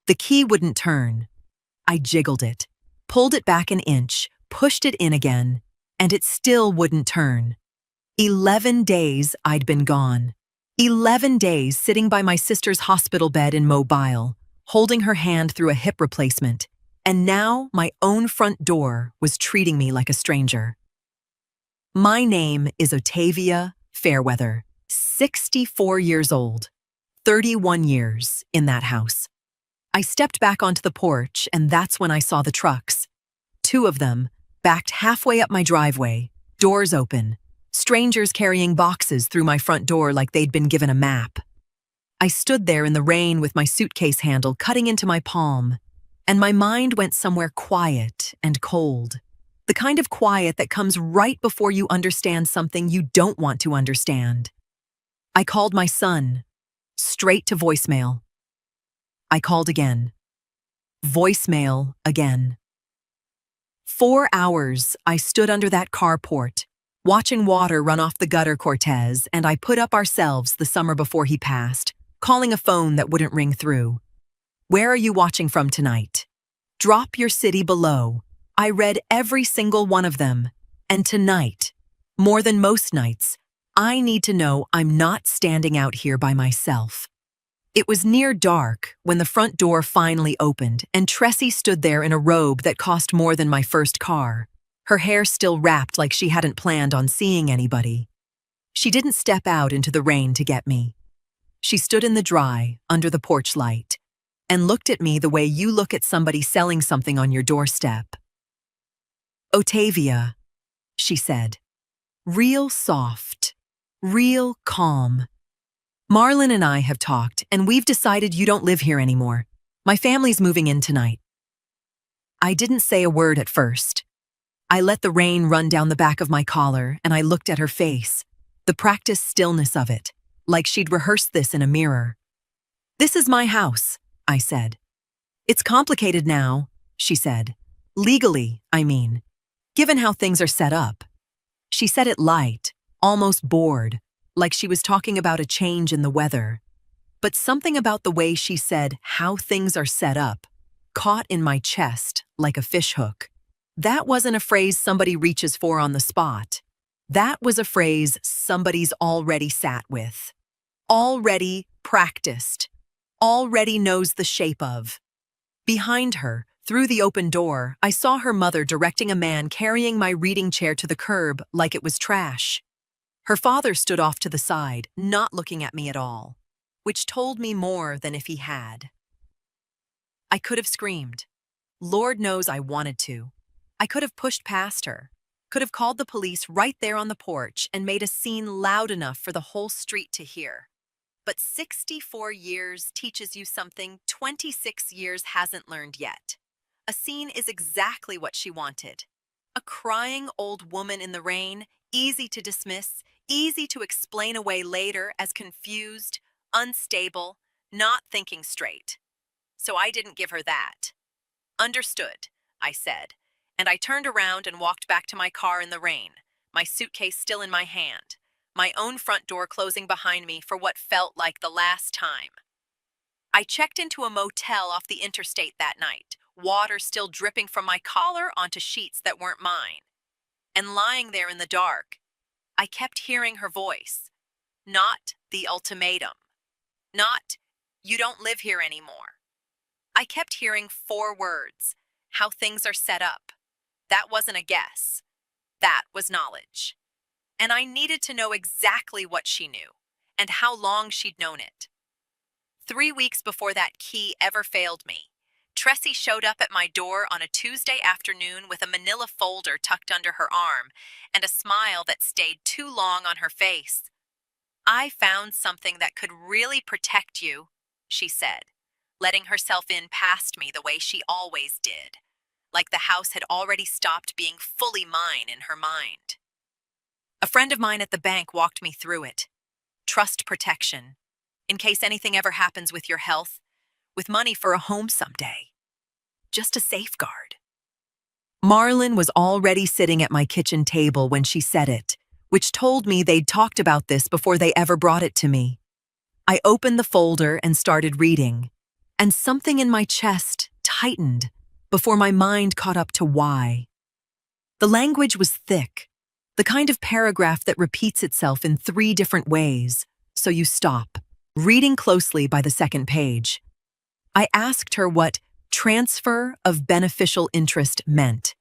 The key wouldn't turn. I jiggled it, pulled it back an inch, pushed it in again, and it still wouldn't turn. 11 days I'd been gone. 11 days sitting by my sister's hospital bed in Mobile, holding her hand through a hip replacement, and now my own front door was treating me like a stranger. My name is Otavia Fairweather, 64 years old, 31 years in that house. I stepped back onto the porch, and that's when I saw the trucks. 2 of them, backed halfway up my driveway, doors open, strangers carrying boxes through my front door like they'd been given a map. I stood there in the rain with my suitcase handle cutting into my palm, and my mind went somewhere quiet and cold. The kind of quiet that comes right before you understand something you don't want to understand. I called my son, straight to voicemail. I called again. Voicemail again. 4 hours I stood under that carport, watching water run off the gutter Cortez, and I put up ourselves the summer before he passed, calling a phone that wouldn't ring through. Where are you watching from tonight? Drop your city below. I read every single one of them. And tonight, more than most nights, I need to know I'm not standing out here by myself. It was near dark when the front door finally opened, and Tressie stood there in a robe that cost more than my first car, her hair still wrapped like she hadn't planned on seeing anybody. She didn't step out into the rain to get me. She stood in the dry, under the porch light, and looked at me the way you look at somebody selling something on your doorstep. "Otavia," she said, real soft, real calm. "Marlon and I have talked, and we've decided you don't live here anymore. My family's moving in tonight." I didn't say a word at first. I let the rain run down the back of my collar, and I looked at her face, the practiced stillness of it, like she'd rehearsed this in a mirror. "This is my house," I said. "It's complicated now," she said. "Legally, I mean, given how things are set up." She said it light, almost bored, like she was talking about a change in the weather. But something about the way she said how things are set up caught in my chest like a fishhook. That wasn't a phrase somebody reaches for on the spot. That was a phrase somebody's already sat with, already practiced, already knows the shape of. Behind her, through the open door, I saw her mother directing a man carrying my reading chair to the curb like it was trash. Her father stood off to the side, not looking at me at all, which told me more than if he had. I could have screamed. Lord knows I wanted to. I could have pushed past her, could have called the police right there on the porch and made a scene loud enough for the whole street to hear. But 64 years teaches you something 26 years hasn't learned yet. A scene is exactly what she wanted. A crying old woman in the rain, easy to dismiss, easy to explain away later as confused, unstable, not thinking straight. So I didn't give her that. "Understood," I said, and I turned around and walked back to my car in the rain, my suitcase still in my hand, my own front door closing behind me for what felt like the last time. I checked into a motel off the interstate that night, water still dripping from my collar onto sheets that weren't mine. And lying there in the dark, I kept hearing her voice. Not the ultimatum. Not, "You don't live here anymore." I kept hearing 4 words, "how things are set up." That wasn't a guess. That was knowledge. And I needed to know exactly what she knew, and how long she'd known it. 3 weeks before that key ever failed me, Tressie showed up at my door on a Tuesday afternoon with a manila folder tucked under her arm and a smile that stayed too long on her face. "I found something that could really protect you," she said, letting herself in past me the way she always did, like the house had already stopped being fully mine in her mind. A friend of mine at the bank walked me through it. Trust protection, in case anything ever happens with your health, with money for a home someday. Just a safeguard. Marlon was already sitting at my kitchen table when she said it, which told me they'd talked about this before they ever brought it to me. I opened the folder and started reading. and something in my chest tightened before my mind caught up to why. The language was thick, the kind of paragraph that repeats itself in 3 different ways, so you stop, reading closely by the second page. I asked her what transfer of beneficial interest meant,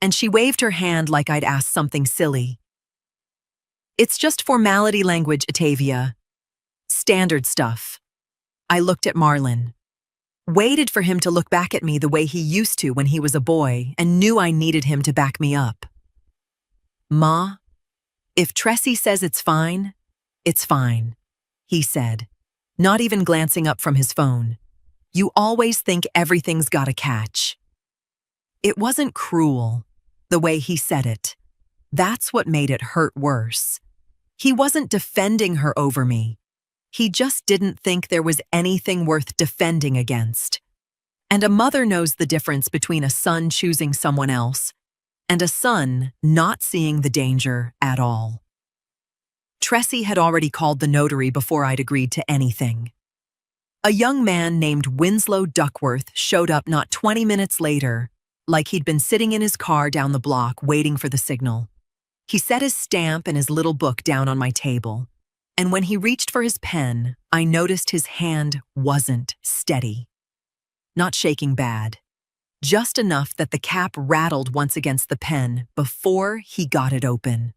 and she waved her hand like I'd asked something silly. It's just formality language, Atavia. Standard stuff. I looked at Marlon, waited for him to look back at me the way he used to when he was a boy, and knew I needed him to back me up. Ma, if Tressie says it's fine, he said, not even glancing up from his phone. You always think everything's got a catch. It wasn't cruel, the way he said it. That's what made it hurt worse. He wasn't defending her over me. He just didn't think there was anything worth defending against. And a mother knows the difference between a son choosing someone else and a son not seeing the danger at all. Tressie had already called the notary before I'd agreed to anything. A young man named Winslow Duckworth showed up not 20 minutes later, like he'd been sitting in his car down the block waiting for the signal. He set his stamp and his little book down on my table, and when he reached for his pen, I noticed his hand wasn't steady. Not shaking bad, just enough that the cap rattled once against the pen before he got it open.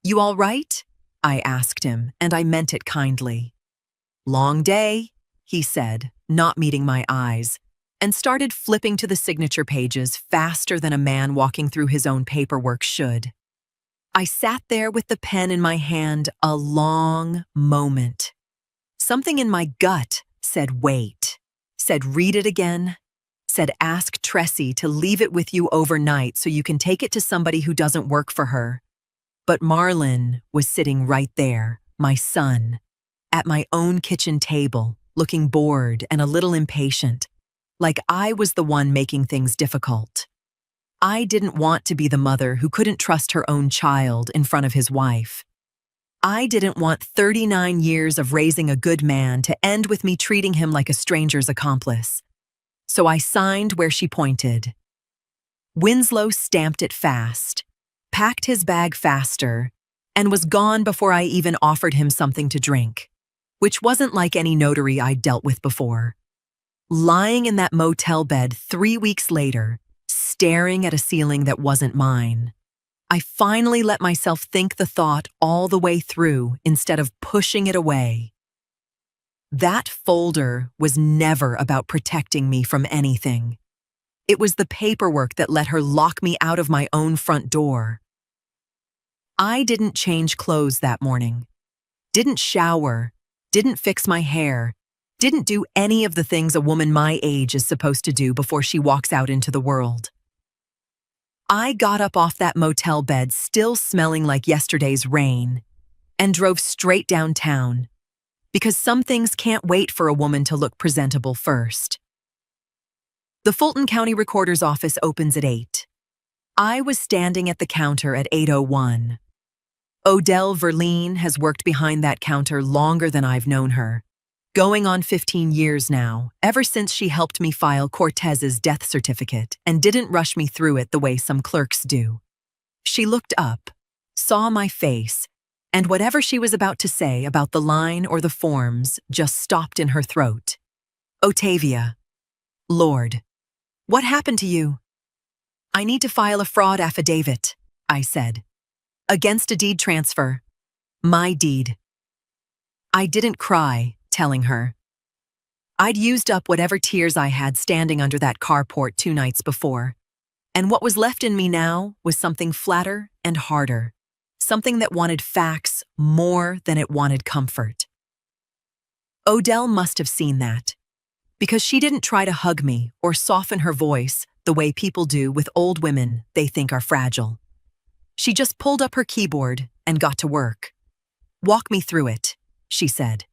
"You all right?" I asked him, and I meant it kindly. "Long day," he said, not meeting my eyes, and started flipping to the signature pages faster than a man walking through his own paperwork should. I sat there with the pen in my hand a long moment. Something in my gut said wait, said read it again, said ask Tressie to leave it with you overnight so you can take it to somebody who doesn't work for her. But Marlon was sitting right there, my son, at my own kitchen table, looking bored and a little impatient, like I was the one making things difficult. I didn't want to be the mother who couldn't trust her own child in front of his wife. I didn't want 39 years of raising a good man to end with me treating him like a stranger's accomplice. So I signed where she pointed. Winslow stamped it fast, packed his bag faster, and was gone before I even offered him something to drink, which wasn't like any notary I'd dealt with before. Lying in that motel bed 3 weeks later, staring at a ceiling that wasn't mine, I finally let myself think the thought all the way through instead of pushing it away. That folder was never about protecting me from anything. It was the paperwork that let her lock me out of my own front door. I didn't change clothes that morning, didn't shower, didn't fix my hair, didn't do any of the things a woman my age is supposed to do before she walks out into the world. I got up off that motel bed still smelling like yesterday's rain and drove straight downtown, because some things can't wait for a woman to look presentable first. The Fulton County Recorder's office opens at 8. I was standing at the counter at 8:01. Odell Verleen has worked behind that counter longer than I've known her, going on 15 years now, ever since she helped me file Cortez's death certificate and didn't rush me through it the way some clerks do. She looked up, saw my face, and whatever she was about to say about the line or the forms just stopped in her throat. "Otavia, Lord, what happened to you?" "I need to file a fraud affidavit," I said, "against a deed transfer. My deed." I didn't cry, telling her. I'd used up whatever tears I had standing under that carport 2 nights before, and what was left in me now was something flatter and harder, something that wanted facts more than it wanted comfort. Odell must have seen that, because she didn't try to hug me or soften her voice the way people do with old women they think are fragile. She just pulled up her keyboard and got to work. "Walk me through it," she said.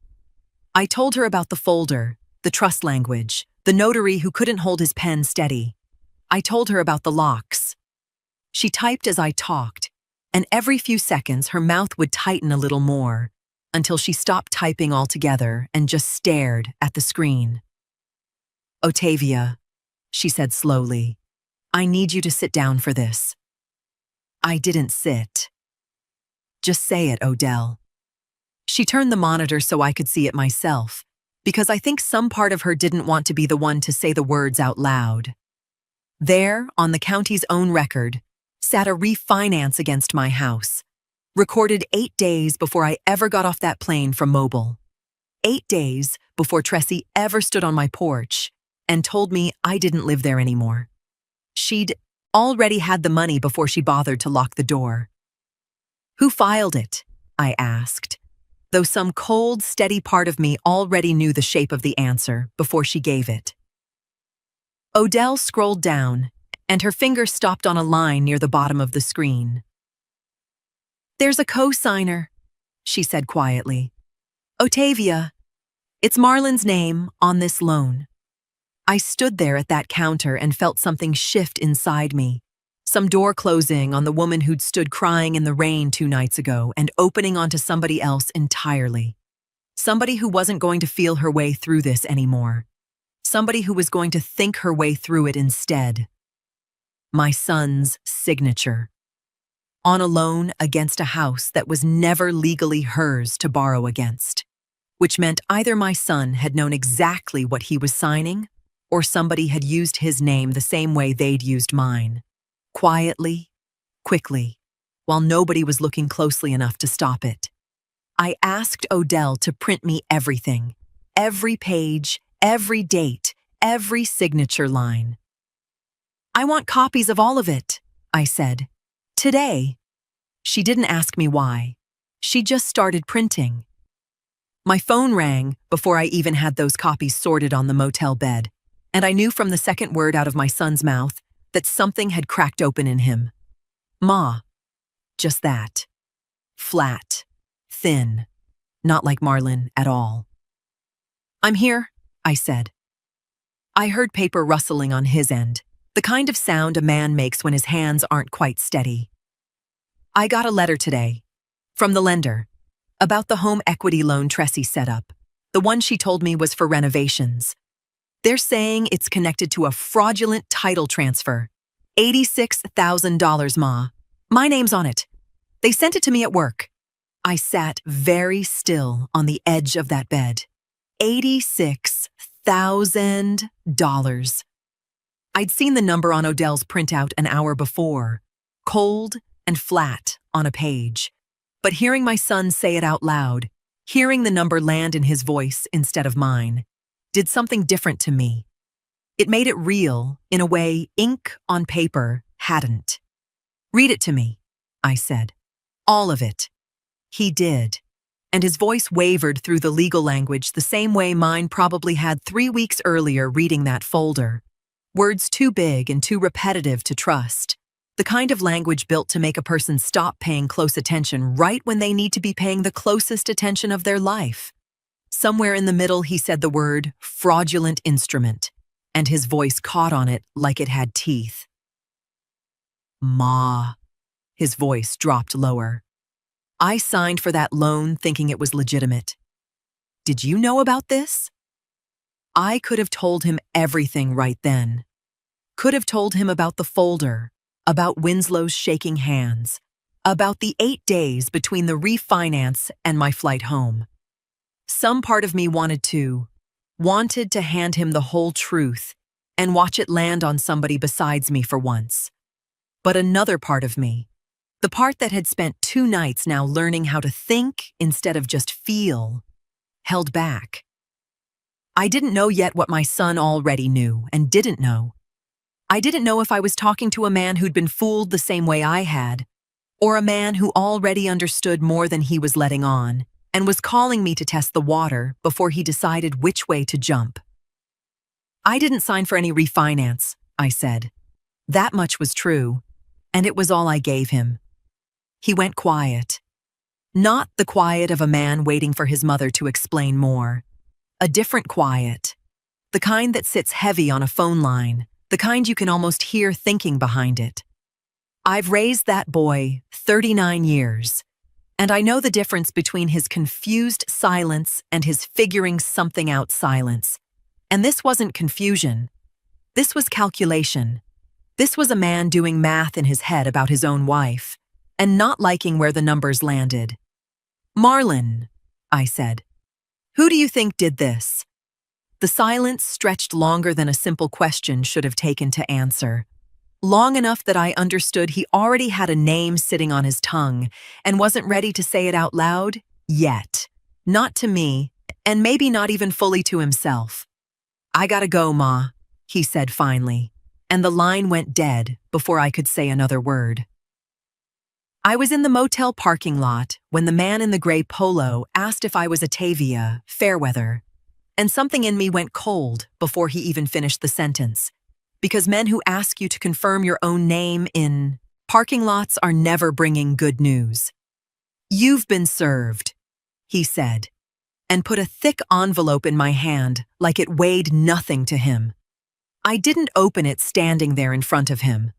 I told her about the folder, the trust language, the notary who couldn't hold his pen steady. I told her about the locks. She typed as I talked, and every few seconds her mouth would tighten a little more, until she stopped typing altogether and just stared at the screen. Otavia, she said slowly, I need you to sit down for this. I didn't sit. Just say it, Odell. She turned the monitor so I could see it myself, because I think some part of her didn't want to be the one to say the words out loud. There, on the county's own record, sat a refinance against my house, recorded 8 days before I ever got off that plane from Mobile. 8 days before Tressie ever stood on my porch and told me I didn't live there anymore. She'd already had the money before she bothered to lock the door. Who filed it? I asked, though some cold, steady part of me already knew the shape of the answer before she gave it. Odell scrolled down, and her finger stopped on a line near the bottom of the screen. There's a co-signer, she said quietly. Otavia, it's Marlon's name on this loan. I stood there at that counter and felt something shift inside me. Some door closing on the woman who'd stood crying in the rain 2 nights ago and opening onto somebody else entirely. Somebody who wasn't going to feel her way through this anymore. Somebody who was going to think her way through it instead. My son's signature. On a loan against a house that was never legally hers to borrow against. Which meant either my son had known exactly what he was signing, or somebody had used his name the same way they'd used mine. Quietly, quickly, while nobody was looking closely enough to stop it. I asked Odell to print me everything, every page, every date, every signature line. I want copies of all of it, I said. Today. She didn't ask me why. She just started printing. My phone rang before I even had those copies sorted on the motel bed, and I knew from the second word out of my son's mouth that something had cracked open in him. Ma. Just that. Flat. Thin. Not like Marlon at all. I'm here, I said. I heard paper rustling on his end, the kind of sound a man makes when his hands aren't quite steady. I got a letter today, from the lender, about the home equity loan Tressie set up, the one she told me was for renovations. They're saying it's connected to a fraudulent title transfer. $86,000, Ma. My name's on it. They sent it to me at work. I sat very still on the edge of that bed. $86,000. I'd seen the number on Odell's printout an hour before, cold and flat on a page. But hearing my son say it out loud, hearing the number land in his voice instead of mine, did something different to me. It made it real in a way ink on paper hadn't. Read it to me, I said. All of it. He did, and his voice wavered through the legal language the same way mine probably had 3 weeks earlier reading that folder. Words too big and too repetitive to trust. The kind of language built to make a person stop paying close attention right when they need to be paying the closest attention of their life. Somewhere in the middle he said the word fraudulent instrument, and his voice caught on it like it had teeth. Ma. His voice dropped lower. I signed for that loan thinking it was legitimate. Did you know about this? I could have told him everything right then. Could have told him about the folder, about Winslow's shaking hands, about the 8 days between the refinance and my flight home. Some part of me wanted to hand him the whole truth and watch it land on somebody besides me for once. But another part of me, the part that had spent 2 nights now learning how to think instead of just feel, held back. I didn't know yet what my son already knew and didn't know. I didn't know if I was talking to a man who'd been fooled the same way I had, or a man who already understood more than he was letting on and was calling me to test the water before he decided which way to jump. I didn't sign for any refinance, I said. That much was true, and it was all I gave him. He went quiet. Not the quiet of a man waiting for his mother to explain more. A different quiet. The kind that sits heavy on a phone line, the kind you can almost hear thinking behind it. I've raised that boy 39 years, and I know the difference between his confused silence and his figuring something out silence. And this wasn't confusion. This was calculation. This was a man doing math in his head about his own wife, and not liking where the numbers landed. "Marlon," I said, "who do you think did this?" The silence stretched longer than a simple question should have taken to answer. Long enough that I understood he already had a name sitting on his tongue and wasn't ready to say it out loud yet. Not to me, and maybe not even fully to himself. "I gotta go, Ma," he said finally, and the line went dead before I could say another word. I was in the motel parking lot when the man in the gray polo asked if I was Atavia, Fairweather, and something in me went cold before he even finished the sentence. Because men who ask you to confirm your own name in parking lots are never bringing good news. "You've been served," he said, and put a thick envelope in my hand like it weighed nothing to him. I didn't open it standing there in front of him.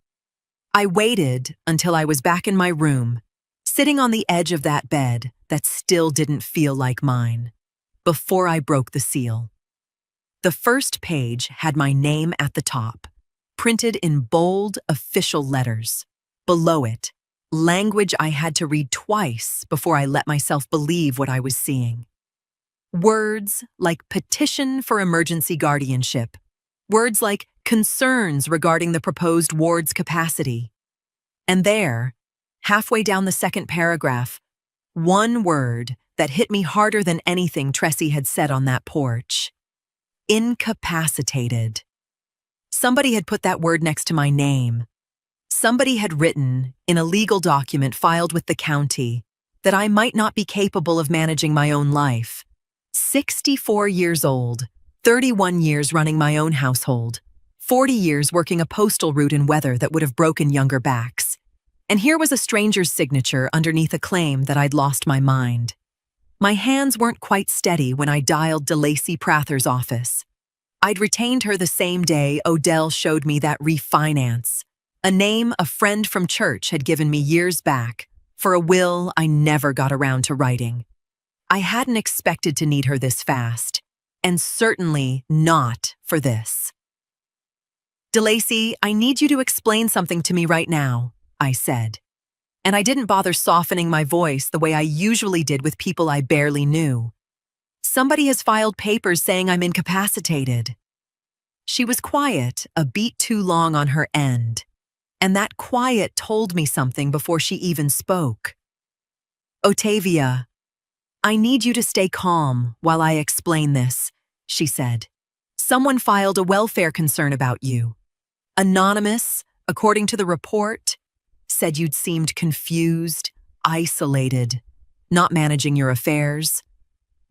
I waited until I was back in my room, sitting on the edge of that bed that still didn't feel like mine, before I broke the seal. The first page had my name at the top, printed in bold, official letters. Below it, language I had to read twice before I let myself believe what I was seeing. Words like petition for emergency guardianship. Words like concerns regarding the proposed ward's capacity. And there, halfway down the second paragraph, one word that hit me harder than anything Tressie had said on that porch. Incapacitated. Somebody had put that word next to my name. Somebody had written, in a legal document filed with the county, that I might not be capable of managing my own life. 64 years old, 31 years running my own household, 40 years working a postal route in weather that would have broken younger backs. And here was a stranger's signature underneath a claim that I'd lost my mind. My hands weren't quite steady when I dialed DeLacy Prather's office. I'd retained her the same day Odell showed me that refinance, a name a friend from church had given me years back for a will I never got around to writing. I hadn't expected to need her this fast, and certainly not for this. "DeLacy, I need you to explain something to me right now," I said. And I didn't bother softening my voice the way I usually did with people I barely knew. "Somebody has filed papers saying I'm incapacitated." She was quiet, a beat too long on her end, and that quiet told me something before she even spoke. "Otavia, I need you to stay calm while I explain this," she said. "Someone filed a welfare concern about you. Anonymous, according to the report, said you'd seemed confused, isolated, not managing your affairs.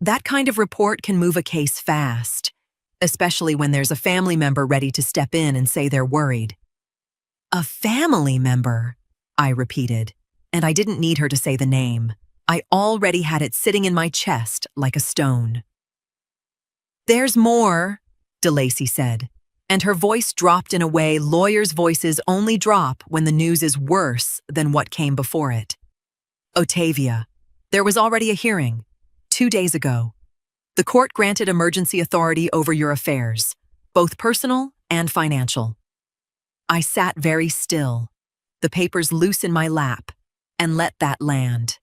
That kind of report can move a case fast, especially when there's a family member ready to step in and say they're worried." "A family member," I repeated, and I didn't need her to say the name. I already had it sitting in my chest like a stone. "There's more," DeLacy said, and her voice dropped in a way lawyers' voices only drop when the news is worse than what came before it. "Otavia, there was already a hearing, 2 days ago. The court granted emergency authority over your affairs, both personal and financial." I sat very still, the papers loose in my lap, and let that land.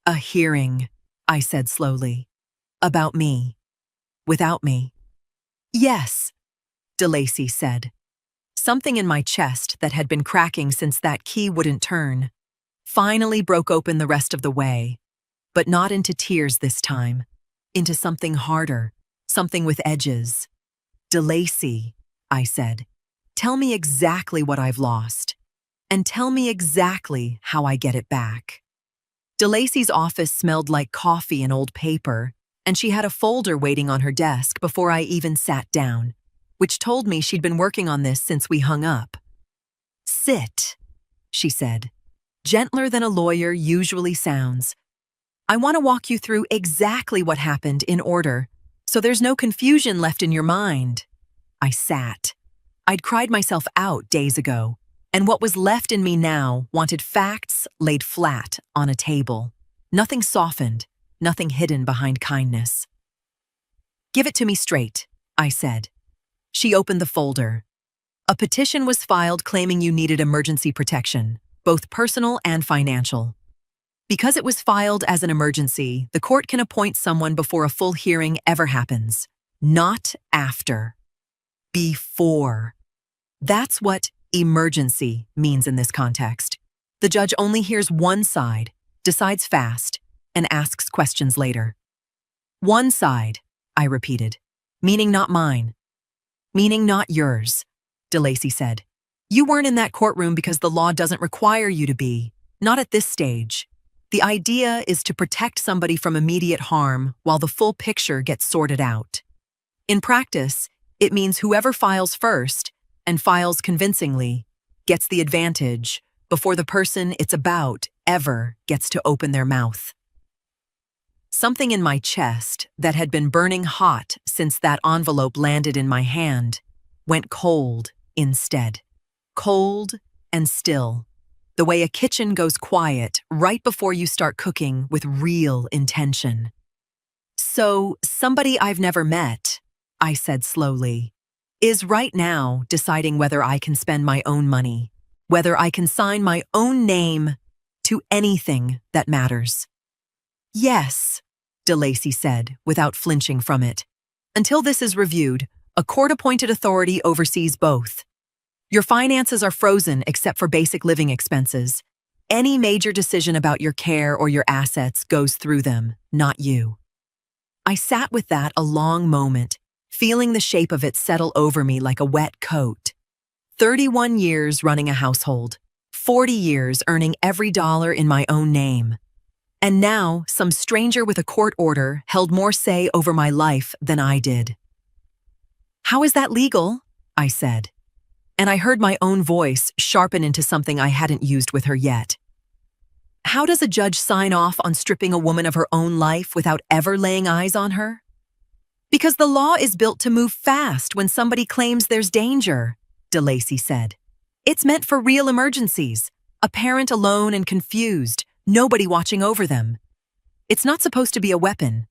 "A hearing," I said slowly. "About me. Without me." "Yes," DeLacy said. Something in my chest that had been cracking since that key wouldn't turn finally broke open the rest of the way, but not into tears this time, into something harder, something with edges. "DeLacy," I said, "tell me exactly what I've lost, and tell me exactly how I get it back." DeLacy's office smelled like coffee and old paper, and she had a folder waiting on her desk before I even sat down, which told me she'd been working on this since we hung up. "Sit," she said, gentler than a lawyer usually sounds. "I want to walk you through exactly what happened in order, so there's no confusion left in your mind." I sat. I'd cried myself out days ago, and what was left in me now wanted facts laid flat on a table. Nothing softened, nothing hidden behind kindness. "Give it to me straight," I said. She opened the folder. A petition was filed claiming you needed emergency protection, both personal and financial. Because it was filed as an emergency, the court can appoint someone before a full hearing ever happens. Not after. Before. That's what emergency means in this context. The judge only hears one side, decides fast, and asks questions later. One side, I repeated. Meaning not mine. Meaning not yours, DeLacy said. You weren't in that courtroom because the law doesn't require you to be. Not at this stage. The idea is to protect somebody from immediate harm while the full picture gets sorted out. In practice, it means whoever files first, and files convincingly, gets the advantage before the person it's about ever gets to open their mouth. Something in my chest that had been burning hot since that envelope landed in my hand went cold instead. Cold and still. The way a kitchen goes quiet right before you start cooking with real intention. So, somebody I've never met, I said slowly, is right now deciding whether I can spend my own money, whether I can sign my own name to anything that matters. Yes, DeLacy said, without flinching from it. Until this is reviewed, a court-appointed authority oversees both. Your finances are frozen except for basic living expenses. Any major decision about your care or your assets goes through them, not you. I sat with that a long moment, feeling the shape of it settle over me like a wet coat. 31 years running a household, 40 years earning every dollar in my own name. And now, some stranger with a court order held more say over my life than I did. How is that legal? I said. And I heard my own voice sharpen into something I hadn't used with her yet. How does a judge sign off on stripping a woman of her own life without ever laying eyes on her? Because the law is built to move fast when somebody claims there's danger, DeLacy said. It's meant for real emergencies, a parent alone and confused, nobody watching over them. It's not supposed to be a weapon.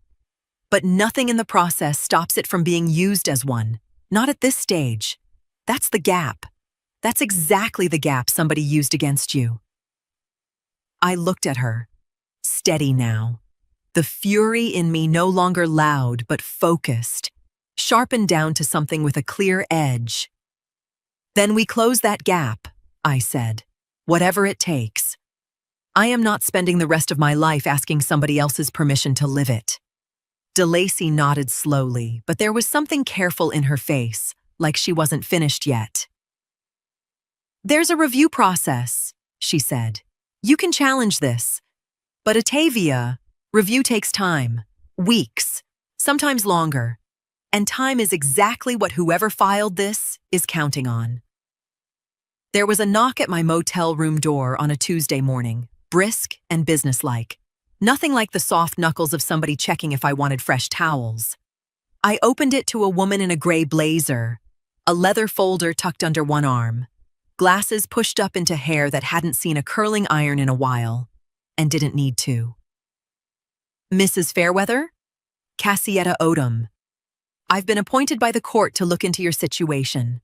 But nothing in the process stops it from being used as one, not at this stage. That's the gap. That's exactly the gap somebody used against you. I looked at her, steady now. The fury in me no longer loud but focused, sharpened down to something with a clear edge. Then we close that gap, I said, whatever it takes. I am not spending the rest of my life asking somebody else's permission to live it. DeLacy nodded slowly, but there was something careful in her face, like she wasn't finished yet. There's a review process, she said. You can challenge this. But Atavia, review takes time, weeks, sometimes longer. And time is exactly what whoever filed this is counting on. There was a knock at my motel room door on a Tuesday morning, brisk and businesslike. Nothing like the soft knuckles of somebody checking if I wanted fresh towels. I opened it to a woman in a gray blazer, a leather folder tucked under one arm, glasses pushed up into hair that hadn't seen a curling iron in a while, and didn't need to. Mrs. Fairweather? Cassietta Odom. I've been appointed by the court to look into your situation.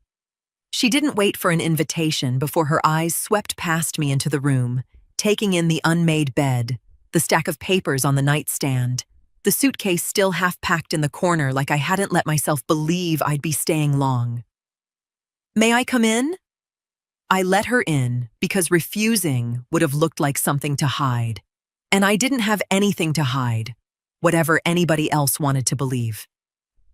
She didn't wait for an invitation before her eyes swept past me into the room, taking in the unmade bed, the stack of papers on the nightstand, the suitcase still half-packed in the corner like I hadn't let myself believe I'd be staying long. May I come in? I let her in because refusing would have looked like something to hide. And I didn't have anything to hide, whatever anybody else wanted to believe.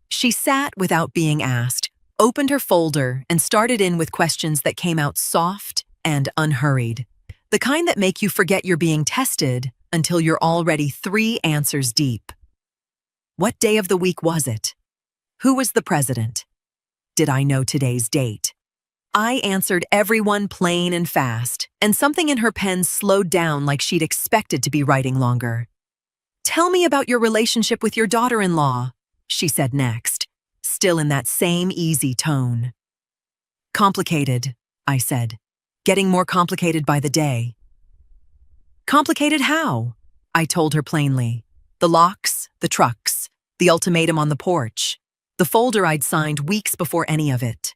She sat without being asked, opened her folder, and started in with questions that came out soft and unhurried. The kind that make you forget you're being tested until you're already 3 answers deep. What day of the week was it? Who was the president? Did I know today's date? I answered everyone plain and fast, and something in her pen slowed down like she'd expected to be writing longer. Tell me about your relationship with your daughter-in-law, she said next, still in that same easy tone. Complicated, I said, getting more complicated by the day. Complicated how? I told her plainly. The locks, the trucks, the ultimatum on the porch. The folder I'd signed weeks before any of it.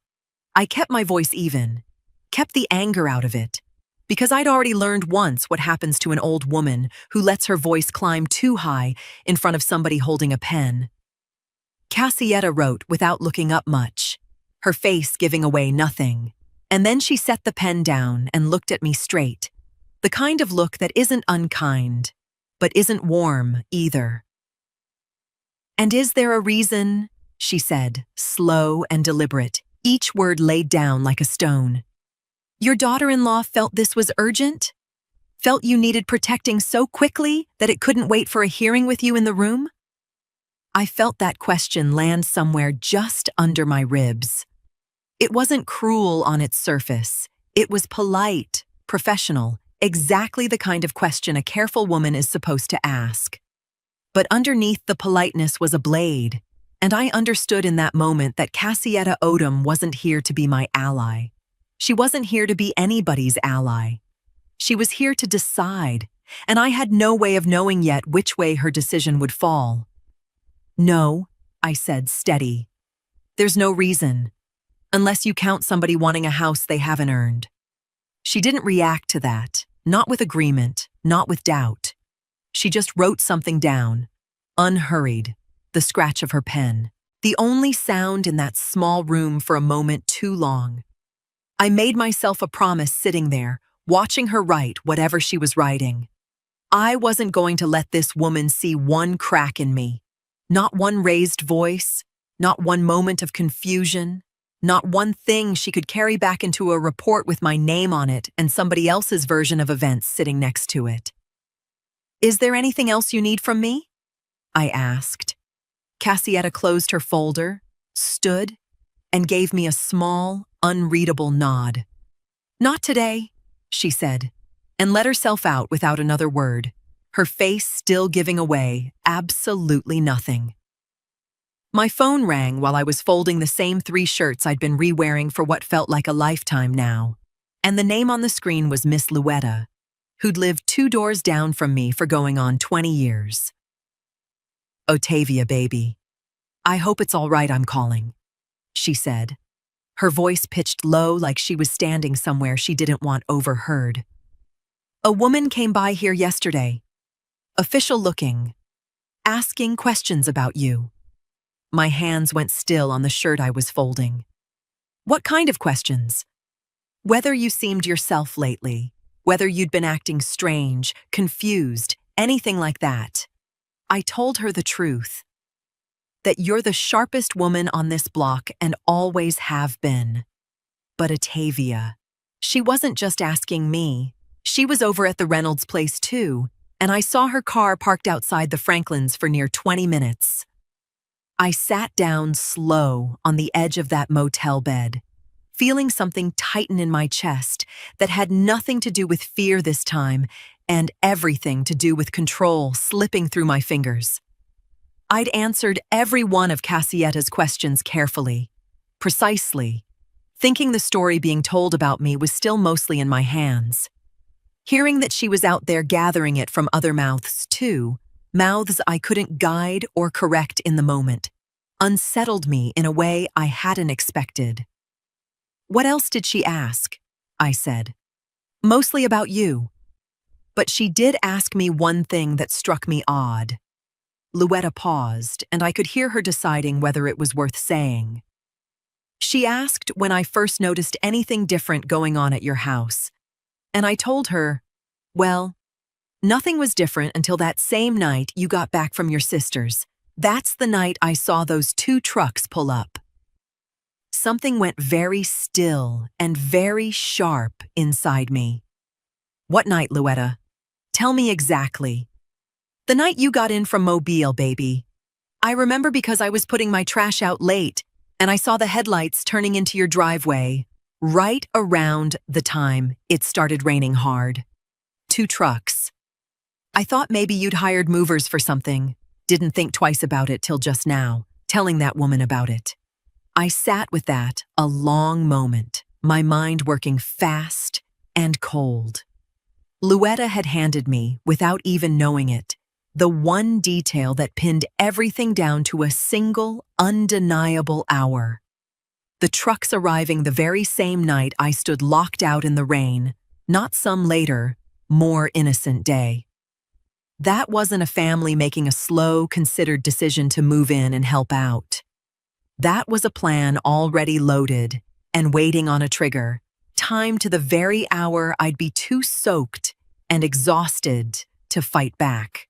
I kept my voice even, kept the anger out of it, because I'd already learned once what happens to an old woman who lets her voice climb too high in front of somebody holding a pen. Cassietta wrote without looking up much, her face giving away nothing. And then she set the pen down and looked at me straight, the kind of look that isn't unkind, but isn't warm either. "And is there a reason?" she said, slow and deliberate, each word laid down like a stone. "Your daughter-in-law felt this was urgent? Felt you needed protecting so quickly that it couldn't wait for a hearing with you in the room?" I felt that question land somewhere just under my ribs. It wasn't cruel on its surface. It was polite, professional, exactly the kind of question a careful woman is supposed to ask. But underneath the politeness was a blade, and I understood in that moment that Cassietta Odom wasn't here to be my ally. She wasn't here to be anybody's ally. She was here to decide, and I had no way of knowing yet which way her decision would fall. "No," I said, steady. "There's no reason, unless you count somebody wanting a house they haven't earned." She didn't react to that, not with agreement, not with doubt. She just wrote something down, unhurried, the scratch of her pen, the only sound in that small room for a moment too long. I made myself a promise sitting there, watching her write whatever she was writing. I wasn't going to let this woman see one crack in me, not one raised voice, not one moment of confusion, not one thing she could carry back into a report with my name on it and somebody else's version of events sitting next to it. "Is there anything else you need from me?" I asked. Cassietta closed her folder, stood, and gave me a small, unreadable nod. "Not today," she said, and let herself out without another word, her face still giving away absolutely nothing. My phone rang while I was folding the same 3 shirts I'd been re-wearing for what felt like a lifetime now, and the name on the screen was Miss Luetta, who'd lived 2 doors down from me for going on 20 years. "Otavia, baby. I hope it's all right I'm calling," she said, her voice pitched low like she was standing somewhere she didn't want overheard. "A woman came by here yesterday, official looking, asking questions about you." My hands went still on the shirt I was folding. "What kind of questions?" "Whether you seemed yourself lately, whether you'd been acting strange, confused, anything like that." I told her the truth. That you're the sharpest woman on this block and always have been. But Otavia, she wasn't just asking me. She was over at the Reynolds place too, and I saw her car parked outside the Franklins for near 20 minutes. I sat down slow on the edge of that motel bed, feeling something tighten in my chest that had nothing to do with fear this time and everything to do with control slipping through my fingers. I'd answered every one of Cassietta's questions carefully, precisely, thinking the story being told about me was still mostly in my hands. Hearing that she was out there gathering it from other mouths too, mouths I couldn't guide or correct in the moment, unsettled me in a way I hadn't expected. "What else did she ask?" I said. "Mostly about you. But she did ask me one thing that struck me odd." Luetta paused, and I could hear her deciding whether it was worth saying. "She asked when I first noticed anything different going on at your house. And I told her, well, nothing was different until that same night you got back from your sister's. That's the night I saw those 2 trucks pull up." Something went very still and very sharp inside me. "What night, Luetta? Tell me exactly." "The night you got in from Mobile, baby. I remember because I was putting my trash out late, and I saw the headlights turning into your driveway, right around the time it started raining hard. 2 trucks. I thought maybe you'd hired movers for something. Didn't think twice about it till just now, telling that woman about it." I sat with that a long moment, my mind working fast and cold. Luetta had handed me, without even knowing it, The one detail that pinned everything down to a single, undeniable hour. The trucks arriving the very same night I stood locked out in the rain, not some later, more innocent day. That wasn't a family making a slow, considered decision to move in and help out. That was a plan already loaded and waiting on a trigger, timed to the very hour I'd be too soaked and exhausted to fight back.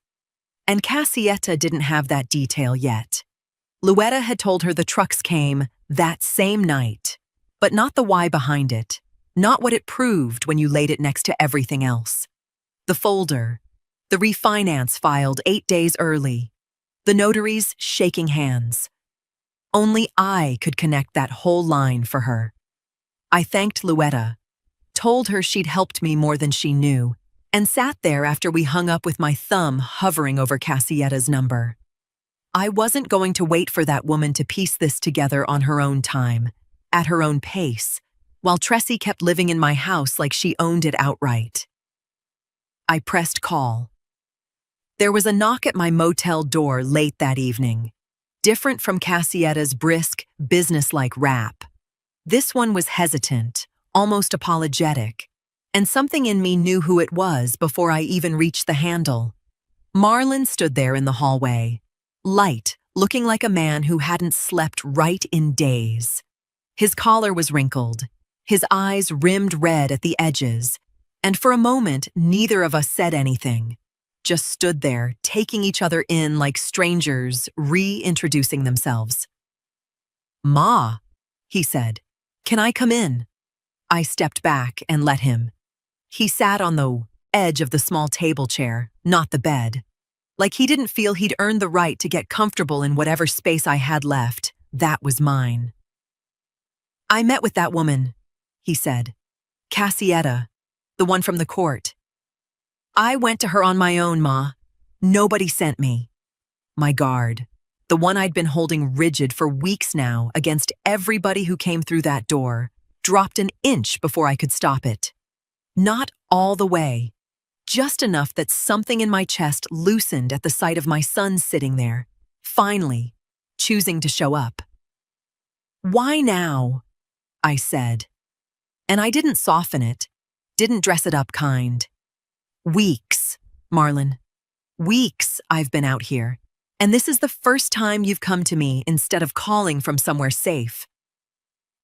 And Cassietta didn't have that detail yet. Luetta had told her the trucks came that same night, but not the why behind it, not what it proved when you laid it next to everything else. The folder, the refinance filed 8 days early, the notaries shaking hands. Only I could connect that whole line for her. I thanked Luetta, told her she'd helped me more than she knew, and sat there after we hung up with my thumb hovering over Cassietta's number. I wasn't going to wait for that woman to piece this together on her own time, at her own pace, while Tressie kept living in my house like she owned it outright. I pressed call. There was a knock at my motel door late that evening, different from Cassietta's brisk, businesslike rap. This one was hesitant, almost apologetic, and something in me knew who it was before I even reached the handle. Marlon stood there in the hallway, light, looking like a man who hadn't slept right in days. His collar was wrinkled, his eyes rimmed red at the edges, and for a moment neither of us said anything, just stood there, taking each other in like strangers reintroducing themselves. "Ma," he said, "can I come in?" I stepped back and let him. He sat on the edge of the small table chair, not the bed. Like he didn't feel he'd earned the right to get comfortable in whatever space I had left, that was mine. "I met with that woman," he said. "Cassietta, the one from the court. I went to her on my own, Ma. Nobody sent me. My guard, the one I'd been holding rigid for weeks now against everybody who came through that door, dropped an inch before I could stop it. Not all the way. Just enough that something in my chest loosened at the sight of my son sitting there, finally, choosing to show up. "Why now?" I said. And I didn't soften it, didn't dress it up kind. "Weeks, Marlon. Weeks I've been out here, and this is the first time you've come to me instead of calling from somewhere safe."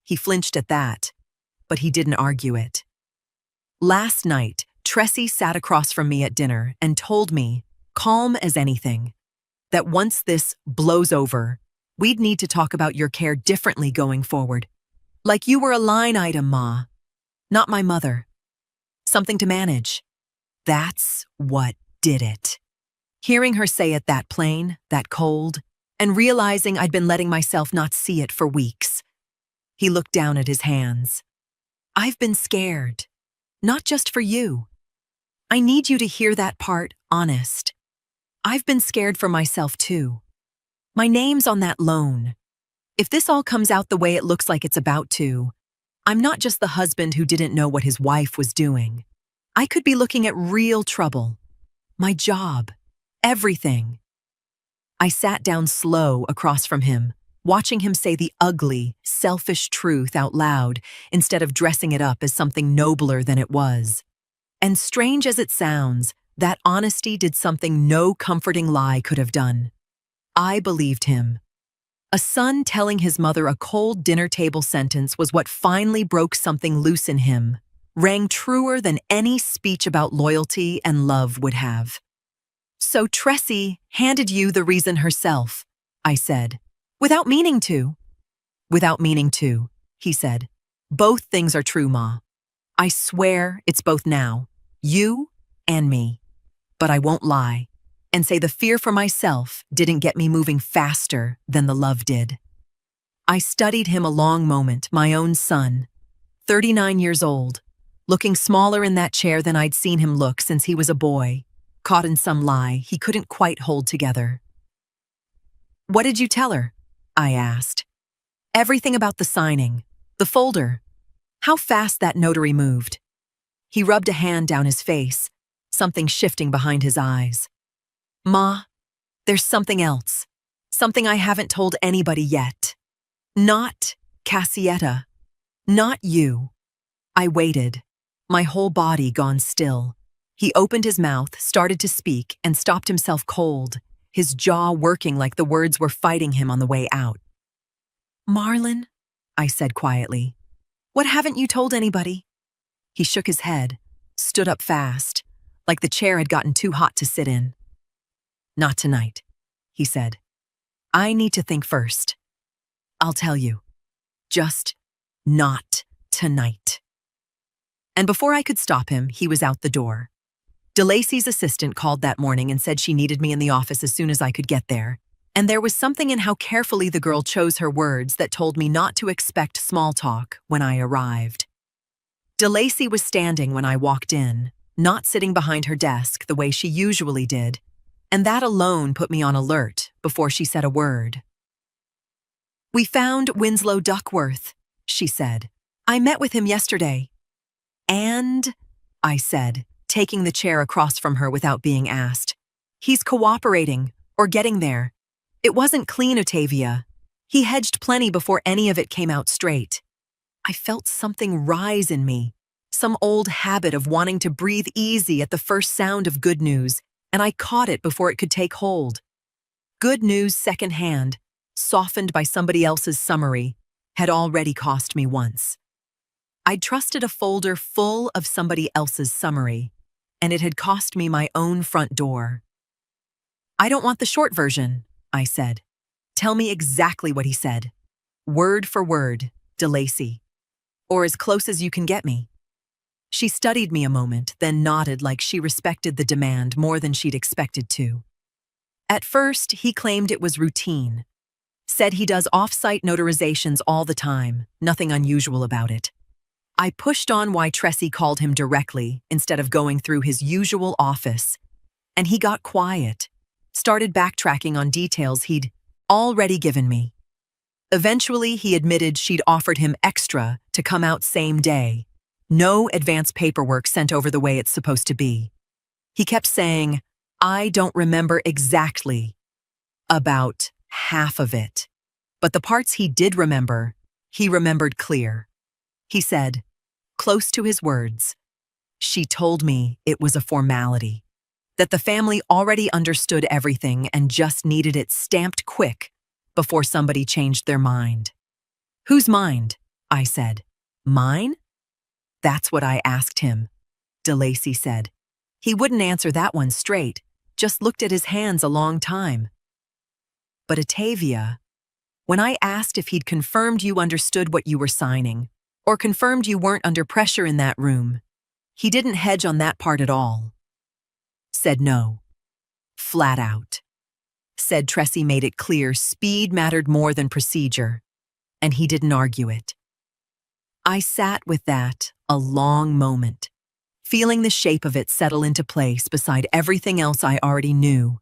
He flinched at that, but he didn't argue it. Last night, Tressie sat across from me at dinner and told me, calm as anything, that once this blows over, we'd need to talk about your care differently going forward. Like you were a line item, Ma, not my mother. Something to manage. That's what did it. Hearing her say it that plain, that cold, and realizing I'd been letting myself not see it for weeks. He looked down at his hands. "I've been scared, not just for you. I need you to hear that part honest. I've been scared for myself too. My name's on that loan. If this all comes out the way it looks like it's about to, I'm not just the husband who didn't know what his wife was doing. I could be looking at real trouble. My job. Everything." I sat down slow across from him, watching him say the ugly, selfish truth out loud instead of dressing it up as something nobler than it was. And strange as it sounds, that honesty did something no comforting lie could have done. I believed him. A son telling his mother a cold dinner table sentence was what finally broke something loose in him, rang truer than any speech about loyalty and love would have. "So Tressie handed you the reason herself," I said, "without meaning to." "Without meaning to," he said. "Both things are true, Ma. I swear it's both now, you and me. But I won't lie and say the fear for myself didn't get me moving faster than the love did." I studied him a long moment, my own son, 39 years old, looking smaller in that chair than I'd seen him look since he was a boy, caught in some lie he couldn't quite hold together. "What did you tell her?" I asked. "Everything about the signing, the folder, how fast that notary moved." He rubbed a hand down his face, something shifting behind his eyes. Ma, there's something else. Something I haven't told anybody yet. Not Cassietta. Not you. I waited, my whole body gone still. He opened his mouth, started to speak, and stopped himself cold, his jaw working like the words were fighting him on the way out. Marlon, I said quietly, what haven't you told anybody? He shook his head, stood up fast, like the chair had gotten too hot to sit in. Not tonight, he said. I need to think first. I'll tell you. Just not tonight. And before I could stop him, he was out the door. DeLacy's assistant called that morning and said she needed me in the office as soon as I could get there. And there was something in how carefully the girl chose her words that told me not to expect small talk when I arrived. DeLacy was standing when I walked in, not sitting behind her desk the way she usually did, and that alone put me on alert before she said a word. We found Winslow Duckworth, she said. I met with him yesterday. And, I said, taking the chair across from her without being asked. He's cooperating, or getting there. It wasn't clean, Otavia. He hedged plenty before any of it came out straight. I felt something rise in me, some old habit of wanting to breathe easy at the first sound of good news, and I caught it before it could take hold. Good news secondhand, softened by somebody else's summary, had already cost me once. I'd trusted a folder full of somebody else's summary, and it had cost me my own front door. I don't want the short version, I said. Tell me exactly what he said. Word for word, DeLacy. Or as close as you can get me. She studied me a moment, then nodded like she respected the demand more than she'd expected to. At first, he claimed it was routine. Said he does off-site notarizations all the time, nothing unusual about it. I pushed on why Tressie called him directly instead of going through his usual office, and he got quiet, started backtracking on details he'd already given me. Eventually, he admitted she'd offered him extra to come out same day, no advance paperwork sent over the way it's supposed to be. He kept saying, I don't remember exactly about half of it, but the parts he did remember, he remembered clear. He said, close to his words, she told me it was a formality, that the family already understood everything and just needed it stamped quick before somebody changed their mind. Whose mind? I said. Mine? That's what I asked him, DeLacy said. He wouldn't answer that one straight, just looked at his hands a long time. But Otavia, when I asked if he'd confirmed you understood what you were signing, or confirmed you weren't under pressure in that room, he didn't hedge on that part at all. Said no. Flat out. Said Tressie made it clear speed mattered more than procedure, and he didn't argue it. I sat with that a long moment, feeling the shape of it settle into place beside everything else I already knew.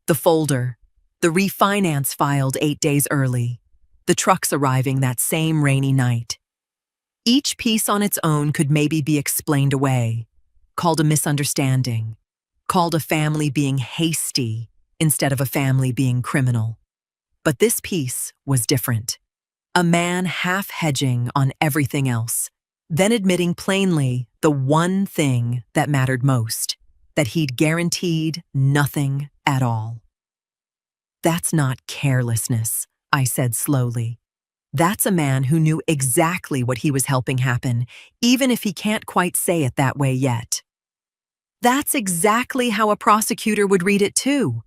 The folder, the refinance filed 8 days early, the trucks arriving that same rainy night. Each piece on its own could maybe be explained away, called a misunderstanding, called a family being hasty instead of a family being criminal. But this piece was different. A man half-hedging on everything else, then admitting plainly the one thing that mattered most, that he'd guaranteed nothing at all. That's not carelessness, I said slowly. That's a man who knew exactly what he was helping happen, even if he can't quite say it that way yet. That's exactly how a prosecutor would read it too,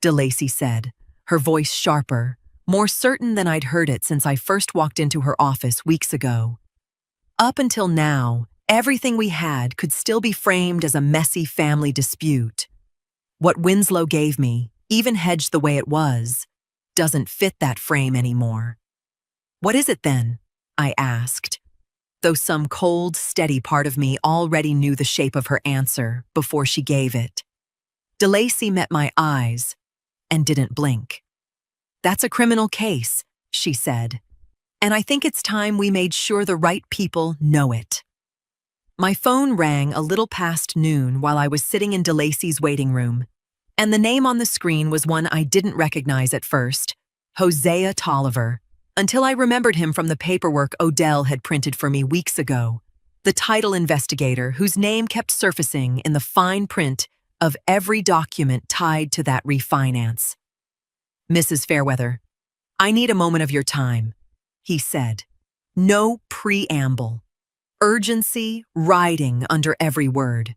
DeLacy said, her voice sharper, more certain than I'd heard it since I first walked into her office weeks ago. Up until now, everything we had could still be framed as a messy family dispute. What Winslow gave me, even hedged the way it was, doesn't fit that frame anymore. What is it then? I asked, though some cold, steady part of me already knew the shape of her answer before she gave it. DeLacy met my eyes and didn't blink. That's a criminal case, she said, and I think it's time we made sure the right people know it. My phone rang a little past noon while I was sitting in DeLacy's waiting room, And the name on the screen was one I didn't recognize at first, Hosea Tolliver, until I remembered him from the paperwork Odell had printed for me weeks ago, the title investigator whose name kept surfacing in the fine print of every document tied to that refinance. "Mrs. Fairweather, I need a moment of your time," he said. No preamble. Urgency riding under every word.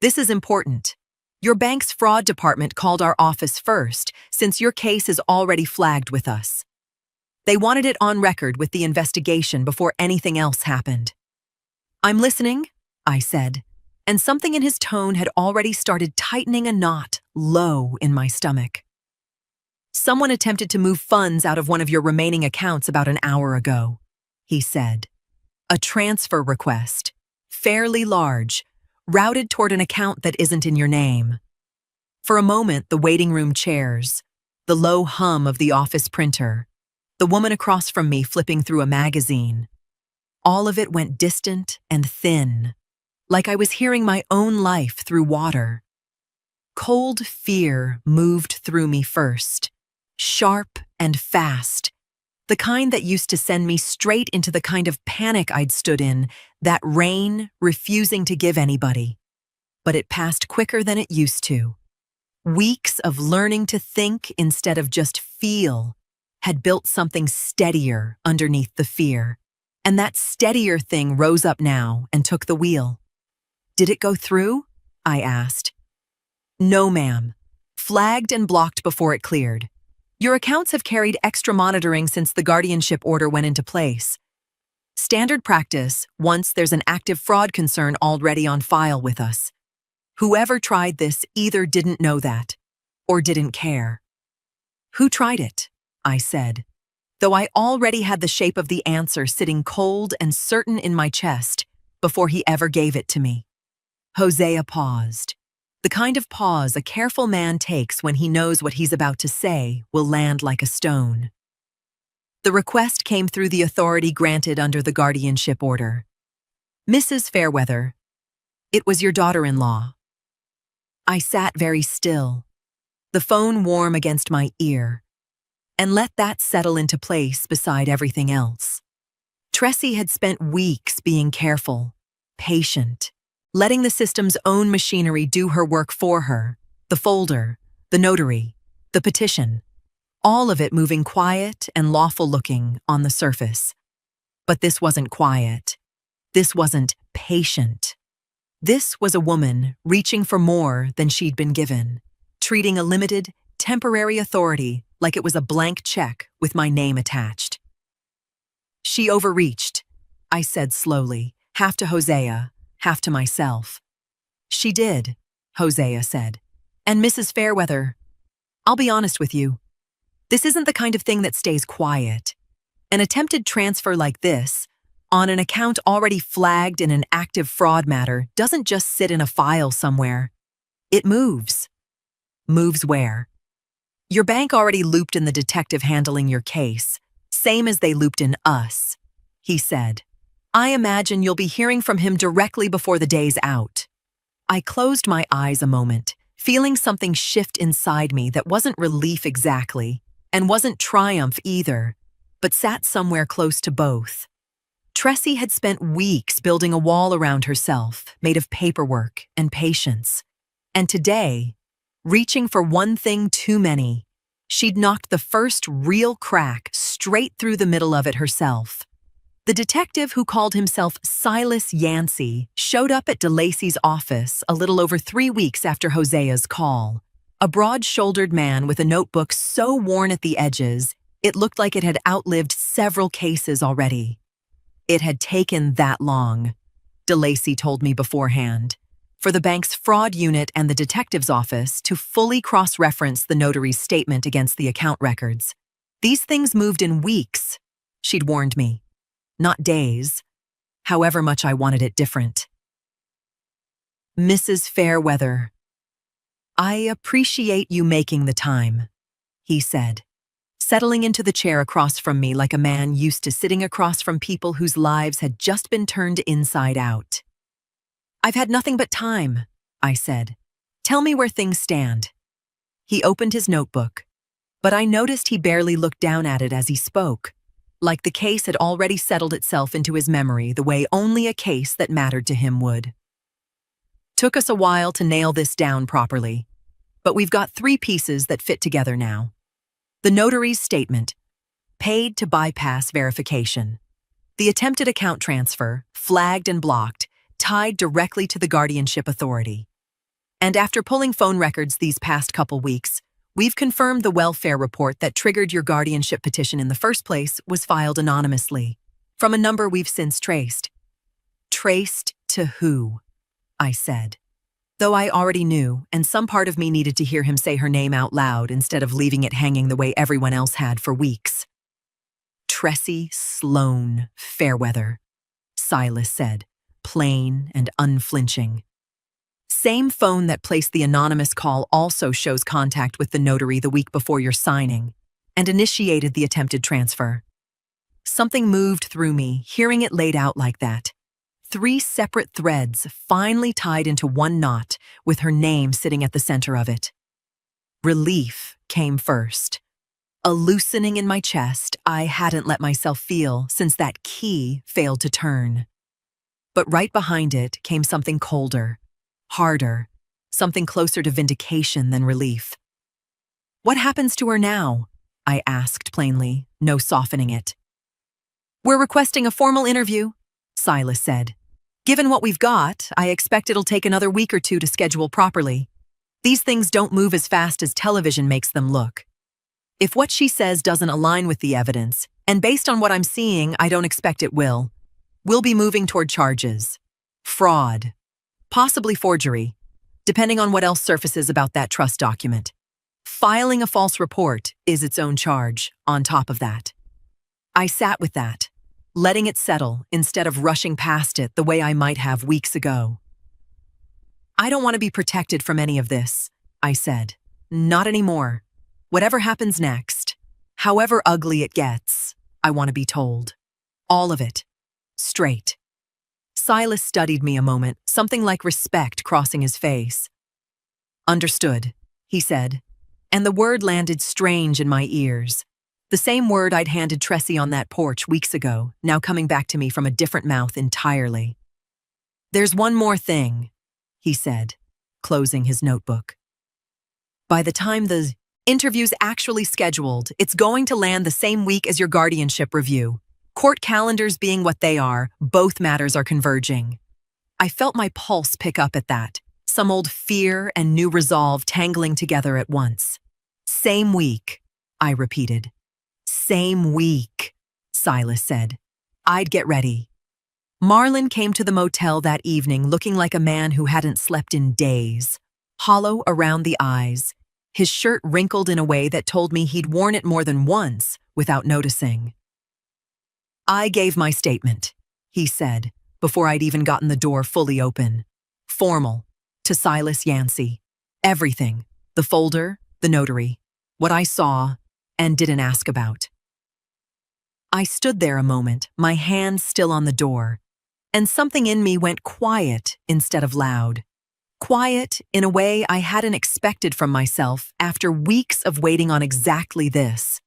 "This is important. Your bank's fraud department called our office first, since your case is already flagged with us. They wanted it on record with the investigation before anything else happened." "I'm listening," I said, and something in his tone had already started tightening a knot low in my stomach. "Someone attempted to move funds out of one of your remaining accounts about an hour ago," he said. "A transfer request, fairly large, routed toward an account that isn't in your name." For a moment, the waiting room chairs, the low hum of the office printer, the woman across from me flipping through a magazine, all of it went distant and thin, like I was hearing my own life through water. Cold fear moved through me first, sharp and fast, the kind that used to send me straight into the kind of panic I'd stood in, that rein refusing to give anybody. But it passed quicker than it used to. Weeks of learning to think instead of just feel had built something steadier underneath the fear, and that steadier thing rose up now and took the wheel. "Did it go through?" I asked. "No, ma'am. Flagged and blocked before it cleared. Your accounts have carried extra monitoring since the guardianship order went into place. Standard practice once there's an active fraud concern already on file with us. Whoever tried this either didn't know that or didn't care." "Who tried it?" I said, though I already had the shape of the answer sitting cold and certain in my chest before he ever gave it to me. Hosea paused. The kind of pause a careful man takes when he knows what he's about to say will land like a stone. "The request came through the authority granted under the guardianship order. Mrs. Fairweather, it was your daughter-in-law." I sat very still, the phone warm against my ear, and let that settle into place beside everything else. Tressie had spent weeks being careful, patient, letting the system's own machinery do her work for her, the folder, the notary, the petition, all of it moving quiet and lawful-looking on the surface. But this wasn't quiet. This wasn't patient. This was a woman reaching for more than she'd been given, treating a limited, temporary authority like it was a blank check with my name attached. "She overreached," I said slowly, half to Hosea, half to myself. "She did," Hosea said. "And Mrs. Fairweather, I'll be honest with you. This isn't the kind of thing that stays quiet. An attempted transfer like this, on an account already flagged in an active fraud matter, doesn't just sit in a file somewhere. It moves. Moves where? Your bank already looped in the detective handling your case, same as they looped in us," he said. "I imagine you'll be hearing from him directly before the day's out." I closed my eyes a moment, feeling something shift inside me that wasn't relief exactly, and wasn't triumph either, but sat somewhere close to both. Tressie had spent weeks building a wall around herself, made of paperwork and patience. And today, reaching for one thing too many, she'd knocked the first real crack straight through the middle of it herself. The detective who called himself Silas Yancey showed up at DeLacy's office a little over 3 weeks after Hosea's call. A broad-shouldered man with a notebook so worn at the edges, it looked like it had outlived several cases already. It had taken that long, DeLacy told me beforehand, for the bank's fraud unit and the detective's office to fully cross-reference the notary's statement against the account records. These things moved in weeks, she'd warned me, not days, however much I wanted it different. "Mrs. Fairweather, I appreciate you making the time," he said, settling into the chair across from me like a man used to sitting across from people whose lives had just been turned inside out. "I've had nothing but time," I said. Tell me where things stand." He opened his notebook, but I noticed he barely looked down at it as he spoke, like the case had already settled itself into his memory the way only a case that mattered to him would. Took us a while to nail this down properly, but we've got 3 pieces that fit together now. The notary's statement, paid to bypass verification. The attempted account transfer, flagged and blocked, tied directly to the guardianship authority. And after pulling phone records these past couple weeks, we've confirmed the welfare report that triggered your guardianship petition in the first place was filed anonymously, from a number we've since traced. Traced to who? I said. Though I already knew, and some part of me needed to hear him say her name out loud instead of leaving it hanging the way everyone else had for weeks. Tressie Sloan Fairweather, Silas said, plain and unflinching. Same phone that placed the anonymous call also shows contact with the notary the week before your signing and initiated the attempted transfer. Something moved through me, hearing it laid out like that. 3 separate threads finally tied into one knot with her name sitting at the center of it. Relief came first. A loosening in my chest I hadn't let myself feel since that key failed to turn. But right behind it came something colder, harder, something closer to vindication than relief. "What happens to her now?" I asked plainly, no softening it. "We're requesting a formal interview," Silas said. "Given what we've got, I expect it'll take another week or 2 to schedule properly. These things don't move as fast as television makes them look. If what she says doesn't align with the evidence, and based on what I'm seeing, I don't expect it will, we'll be moving toward charges. Fraud. Possibly forgery, depending on what else surfaces about that trust document. Filing a false report is its own charge, on top of that." I sat with that, letting it settle instead of rushing past it the way I might have weeks ago. "I don't want to be protected from any of this," I said. "Not anymore. Whatever happens next, however ugly it gets, I want to be told. All of it. Straight." Silas studied me a moment, something like respect crossing his face. "Understood," he said, and the word landed strange in my ears. The same word I'd handed Tressie on that porch weeks ago, now coming back to me from a different mouth entirely. "There's one more thing," he said, closing his notebook. "By the time the interview's actually scheduled, it's going to land the same week as your guardianship review. Court calendars being what they are, both matters are converging." I felt my pulse pick up at that, some old fear and new resolve tangling together at once. "Same week," I repeated. "Same week," Silas said. "I'd get ready." Marlon came to the motel that evening looking like a man who hadn't slept in days, hollow around the eyes, his shirt wrinkled in a way that told me he'd worn it more than once without noticing. "I gave my statement," he said, before I'd even gotten the door fully open. "Formal, to Silas Yancey. Everything, the folder, the notary, what I saw and didn't ask about." I stood there a moment, my hand still on the door, and something in me went quiet instead of loud. Quiet in a way I hadn't expected from myself after weeks of waiting on exactly this.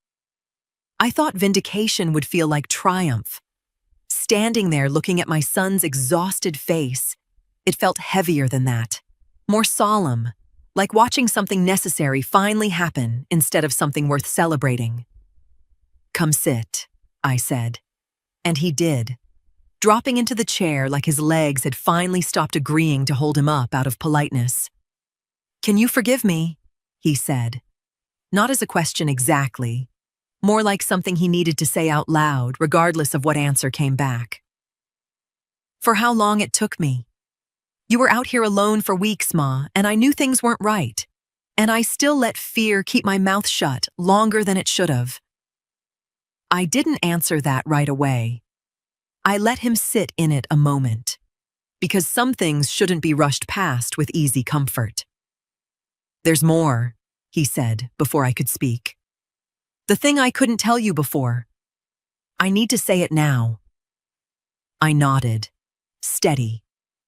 I thought vindication would feel like triumph. Standing there looking at my son's exhausted face, it felt heavier than that, more solemn, like watching something necessary finally happen instead of something worth celebrating. "Come sit," I said. And he did, dropping into the chair like his legs had finally stopped agreeing to hold him up out of politeness. "Can you forgive me?" he said. Not as a question exactly, more like something he needed to say out loud regardless of what answer came back. "For how long it took me. You were out here alone for weeks, Ma, and I knew things weren't right. And I still let fear keep my mouth shut longer than it should have." I didn't answer that right away. I let him sit in it a moment, because some things shouldn't be rushed past with easy comfort. "There's more," he said before I could speak. "The thing I couldn't tell you before. I need to say it now." I nodded, steady,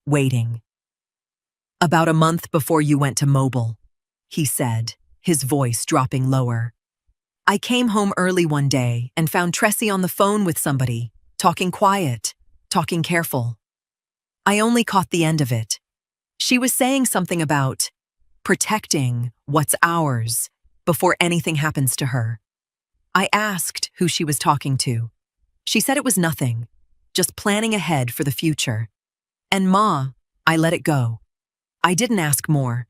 waiting. About a month before you went to Mobile, he said, his voice dropping lower. I came home early one day and found Tressie on the phone with somebody, talking quiet, talking careful. I only caught the end of it. She was saying something about protecting what's ours before anything happens to her. I asked who she was talking to. She said it was nothing, just planning ahead for the future. And Ma, I let it go. I didn't ask more.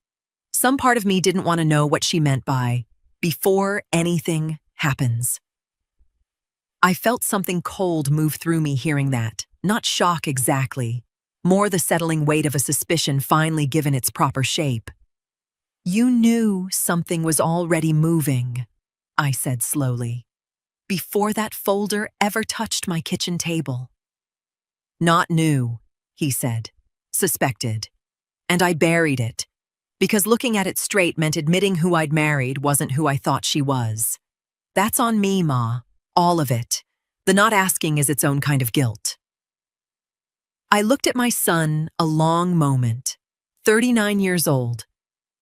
Some part of me didn't want to know what she meant by before anything happens. I felt something cold move through me hearing that, not shock exactly, more the settling weight of a suspicion finally given its proper shape. You knew something was already moving, I said slowly, before that folder ever touched my kitchen table. Not new, he said, suspected. And I buried it, because looking at it straight meant admitting who I'd married wasn't who I thought she was. That's on me, Ma, all of it. The not asking is its own kind of guilt. I looked at my son a long moment, 39 years old,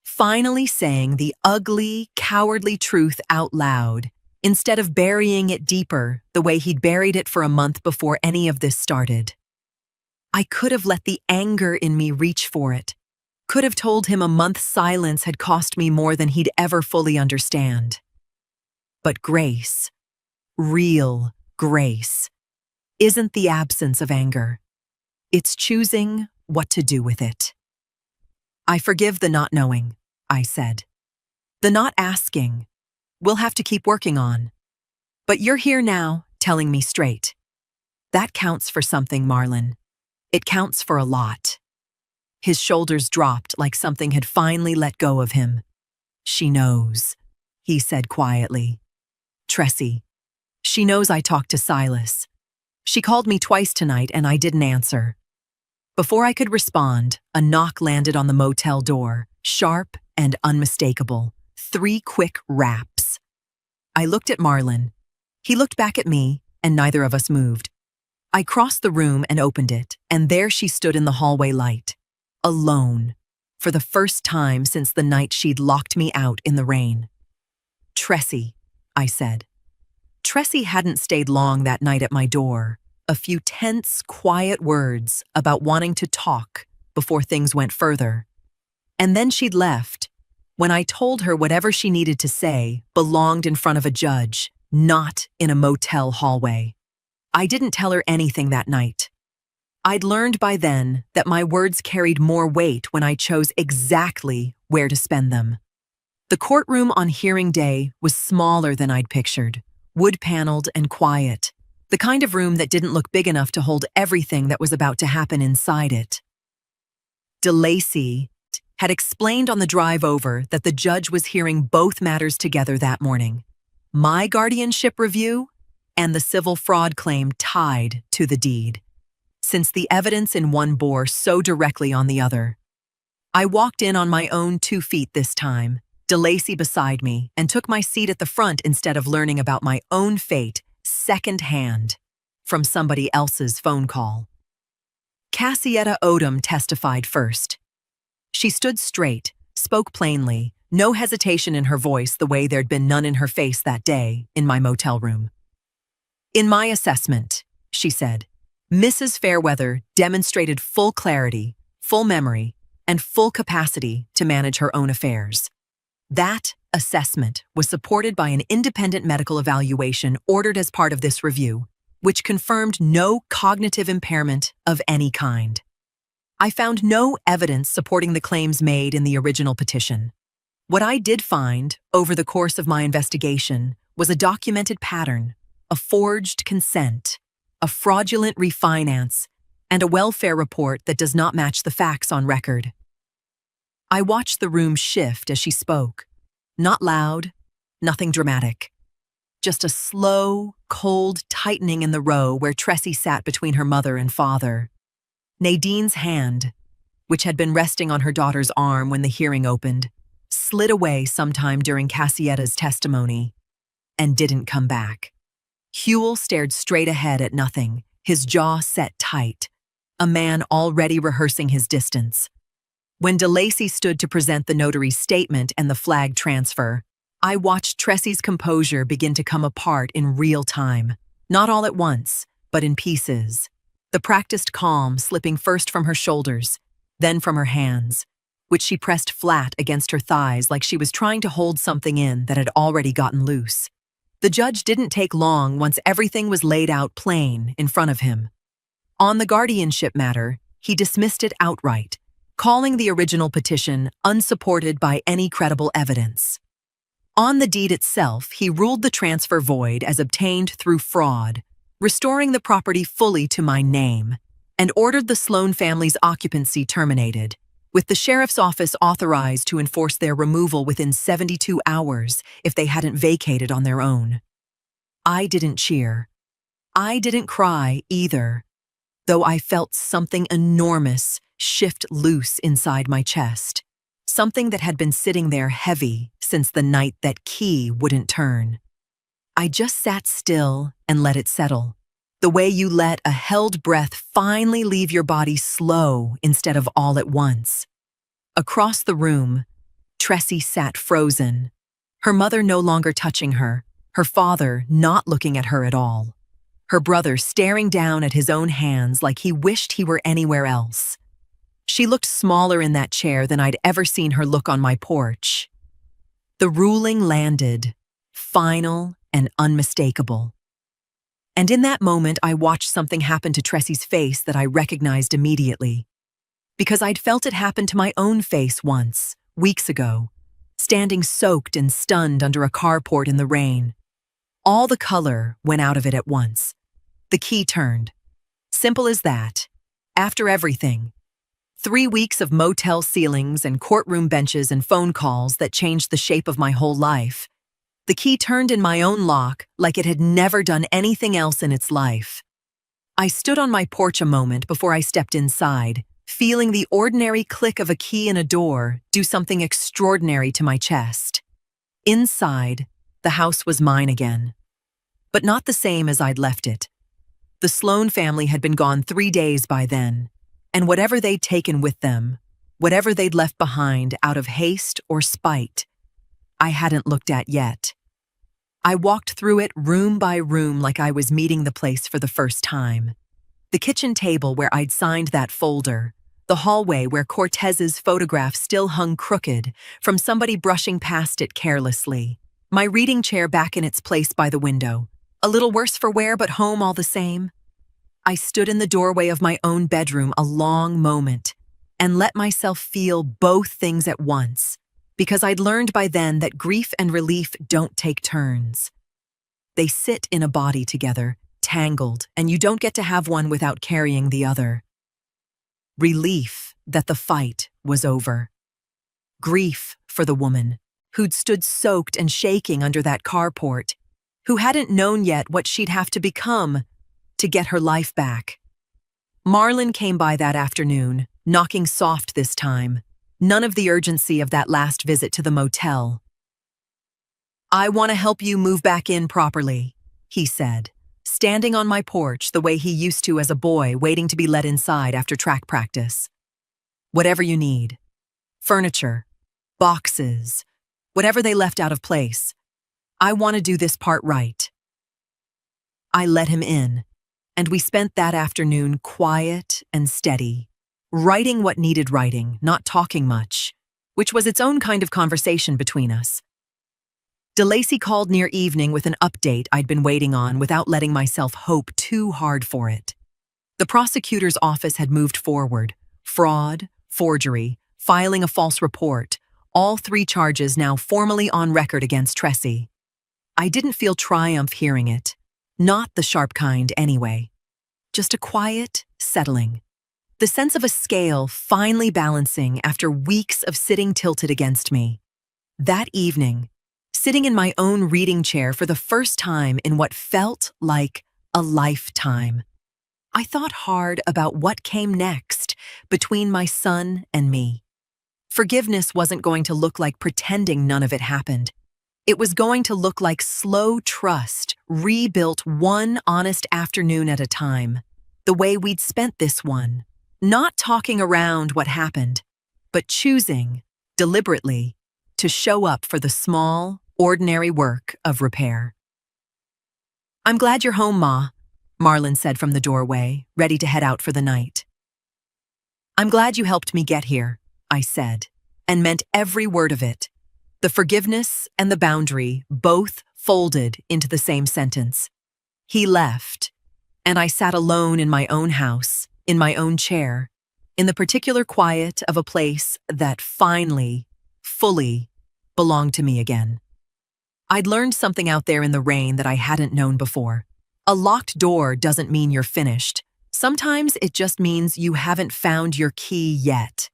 finally saying the ugly, cowardly truth out loud, instead of burying it deeper the way he'd buried it for a month before any of this started. I could have let the anger in me reach for it, could have told him a month's silence had cost me more than he'd ever fully understand. But grace, real grace, isn't the absence of anger. It's choosing what to do with it. I forgive the not knowing, I said. The not asking, we'll have to keep working on. But you're here now, telling me straight. That counts for something, Marlon. It counts for a lot. His shoulders dropped like something had finally let go of him. She knows, he said quietly. Tressie. She knows I talked to Silas. She called me twice tonight and I didn't answer. Before I could respond, a knock landed on the motel door, sharp and unmistakable. 3 quick raps. I looked at Marlon. He looked back at me, and neither of us moved. I crossed the room and opened it, and there she stood in the hallway light. Alone, for the first time since the night she'd locked me out in the rain. Tressie, I said. Tressie hadn't stayed long that night at my door. A few tense, quiet words about wanting to talk before things went further. And then she'd left, when I told her whatever she needed to say belonged in front of a judge, not in a motel hallway. I didn't tell her anything that night. I'd learned by then that my words carried more weight when I chose exactly where to spend them. The courtroom on hearing day was smaller than I'd pictured, wood-paneled and quiet, the kind of room that didn't look big enough to hold everything that was about to happen inside it. DeLacy had explained on the drive over that the judge was hearing both matters together that morning, my guardianship review and the civil fraud claim tied to the deed, since the evidence in one bore so directly on the other. I walked in on my own 2 feet this time, DeLacy beside me, and took my seat at the front instead of learning about my own fate secondhand from somebody else's phone call. Cassietta Odom testified first. She stood straight, spoke plainly, no hesitation in her voice the way there'd been none in her face that day in my motel room. In my assessment, she said, Mrs. Fairweather demonstrated full clarity, full memory, and full capacity to manage her own affairs. That assessment was supported by an independent medical evaluation ordered as part of this review, which confirmed no cognitive impairment of any kind. I found no evidence supporting the claims made in the original petition. What I did find over the course of my investigation was a documented pattern, a forged consent, a fraudulent refinance, and a welfare report that does not match the facts on record. I watched the room shift as she spoke. Not loud, nothing dramatic. Just a slow, cold tightening in the row where Tressie sat between her mother and father. Nadine's hand, which had been resting on her daughter's arm when the hearing opened, slid away sometime during Cassietta's testimony and didn't come back. Huell stared straight ahead at nothing, his jaw set tight, a man already rehearsing his distance. When DeLacy stood to present the notary's statement and the flag transfer, I watched Tressy's composure begin to come apart in real time. Not all at once, but in pieces. The practiced calm slipping first from her shoulders, then from her hands, which she pressed flat against her thighs like she was trying to hold something in that had already gotten loose. The judge didn't take long once everything was laid out plain in front of him. On the guardianship matter, he dismissed it outright, calling the original petition unsupported by any credible evidence. On the deed itself, he ruled the transfer void as obtained through fraud, restoring the property fully to my name, and ordered the Sloan family's occupancy terminated, with the sheriff's office authorized to enforce their removal within 72 hours if they hadn't vacated on their own. I didn't cheer. I didn't cry either, though I felt something enormous shift loose inside my chest, something that had been sitting there heavy since the night that key wouldn't turn. I just sat still and let it settle, the way you let a held breath finally leave your body slow instead of all at once. Across the room, Tressy sat frozen, her mother no longer touching her, her father not looking at her at all, her brother staring down at his own hands like he wished he were anywhere else. She looked smaller in that chair than I'd ever seen her look on my porch. The ruling landed, final and unmistakable. And in that moment, I watched something happen to Tressy's face that I recognized immediately. Because I'd felt it happen to my own face once, weeks ago, standing soaked and stunned under a carport in the rain. All the color went out of it at once. The key turned. Simple as that. After everything. 3 weeks of motel ceilings and courtroom benches and phone calls that changed the shape of my whole life. The key turned in my own lock like it had never done anything else in its life. I stood on my porch a moment before I stepped inside, feeling the ordinary click of a key in a door do something extraordinary to my chest. Inside, the house was mine again. But not the same as I'd left it. The Sloan family had been gone 3 days by then, and whatever they'd taken with them, whatever they'd left behind out of haste or spite, I hadn't looked at yet. I walked through it room by room like I was meeting the place for the first time. The kitchen table where I'd signed that folder, the hallway where Cortez's photograph still hung crooked from somebody brushing past it carelessly, my reading chair back in its place by the window, a little worse for wear but home all the same. I stood in the doorway of my own bedroom a long moment and let myself feel both things at once, because I'd learned by then that grief and relief don't take turns. They sit in a body together, tangled, and you don't get to have one without carrying the other. Relief that the fight was over. Grief for the woman who'd stood soaked and shaking under that carport, who hadn't known yet what she'd have to become to get her life back. Marlon came by that afternoon, knocking soft this time. None of the urgency of that last visit to the motel. "I want to help you move back in properly," he said, standing on my porch the way he used to as a boy waiting to be let inside after track practice. "Whatever you need. Furniture, boxes, whatever they left out of place. I want to do this part right." I let him in, and we spent that afternoon quiet and steady. Writing what needed writing, not talking much, which was its own kind of conversation between us. DeLacy called near evening with an update I'd been waiting on without letting myself hope too hard for it. The prosecutor's office had moved forward. Fraud, forgery, filing a false report, all 3 charges now formally on record against Tressy. I didn't feel triumph hearing it. Not the sharp kind anyway. Just a quiet settling. The sense of a scale finally balancing after weeks of sitting tilted against me. That evening, sitting in my own reading chair for the first time in what felt like a lifetime, I thought hard about what came next between my son and me. Forgiveness wasn't going to look like pretending none of it happened. It was going to look like slow trust, rebuilt one honest afternoon at a time, the way we'd spent this one. Not talking around what happened, but choosing, deliberately, to show up for the small, ordinary work of repair. "I'm glad you're home, Ma," Marlon said from the doorway, ready to head out for the night. "I'm glad you helped me get here," I said, and meant every word of it. The forgiveness and the boundary both folded into the same sentence. He left, and I sat alone in my own house, in my own chair, in the particular quiet of a place that finally, fully, belonged to me again. I'd learned something out there in the rain that I hadn't known before. A locked door doesn't mean you're finished. Sometimes it just means you haven't found your key yet.